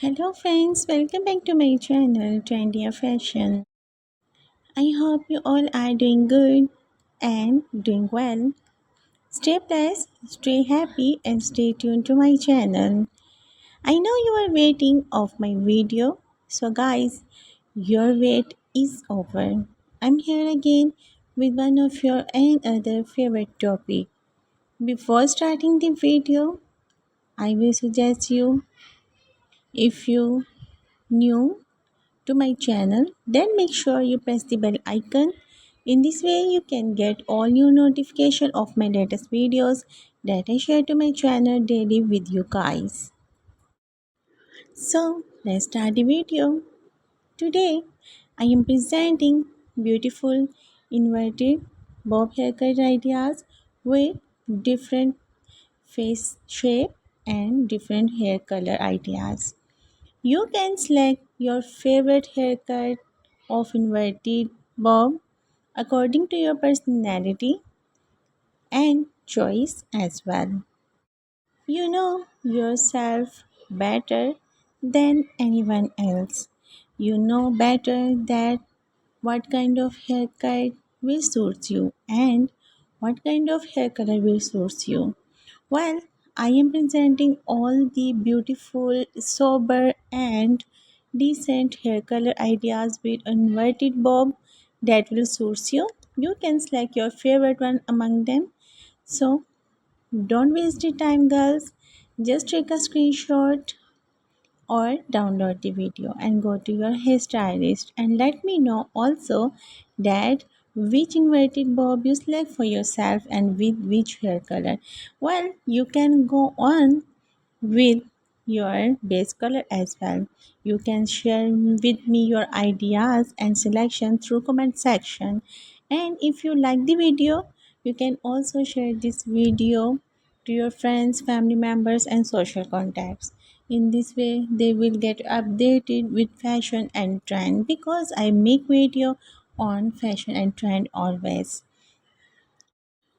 Hello friends, welcome back to my channel Trendy Fashion. I hope you all are doing good and doing well. Stay blessed, stay happy and stay tuned to my channel. I know you are waiting of my video. So guys, your wait is over. I'm here again with one of your another favorite topic. Before starting the video, I will suggest you if you new to my channel, then make sure you press the bell icon. In this way, you can get all new notification of my latest videos that I share to my channel daily with you guys. So let's start the video. Today, I am presenting beautiful inverted bob haircut ideas with different face shape and different hair color ideas. You can select your favorite haircut of inverted bob according to your personality and choice as well. You know yourself better than anyone else. You know better that what kind of haircut will suit you and what kind of hair color will suit you. Well, I am presenting all the beautiful, sober, and decent hair color ideas with inverted bob that will suit you. You can select your favorite one among them. So, don't waste the time, girls. Just take a screenshot or download the video and go to your hairstylist and let me know also that which inverted bob you select for yourself and with which hair color. Well, you can go on with your base color as well. You can share with me your ideas and selection through comment section. And if you like the video, you can also share this video to your friends, family members and social contacts. In this way, they will get updated with fashion and trend because I make video on fashion and trend always.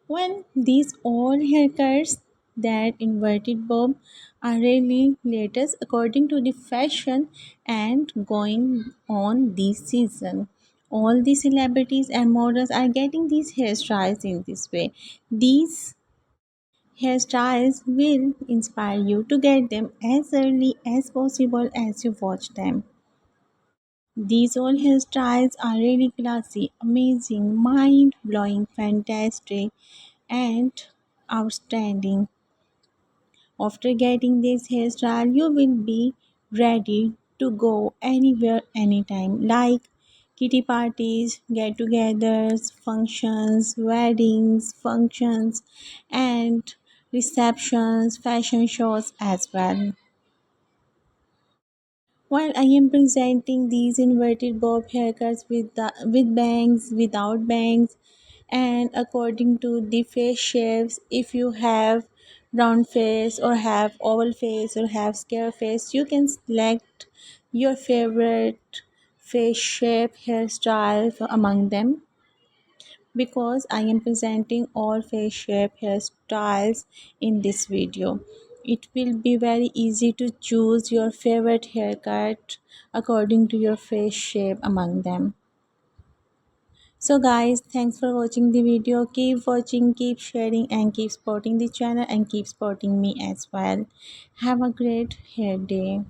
Well, these all haircuts that inverted bob are really latest according to the fashion and going on this season. All the celebrities and models are getting these hairstyles in this way. These hairstyles will inspire you to get them as early as possible as you watch them. These all hairstyles are really classy, amazing, mind blowing, fantastic, and outstanding. After getting this hairstyle, you will be ready to go anywhere, anytime, like kitty parties, get togethers, functions, weddings, functions, and receptions, fashion shows as well. While I am presenting these inverted bob haircuts with bangs, without bangs, and according to the face shapes, if you have round face or have oval face or have square face, you can select your favorite face shape hairstyle among them because I am presenting all face shape hairstyles in this video. It will be very easy to choose your favorite haircut according to your face shape among them. So guys, thanks for watching the video. Keep watching, keep sharing and keep supporting the channel and keep supporting me as well. Have a great hair day.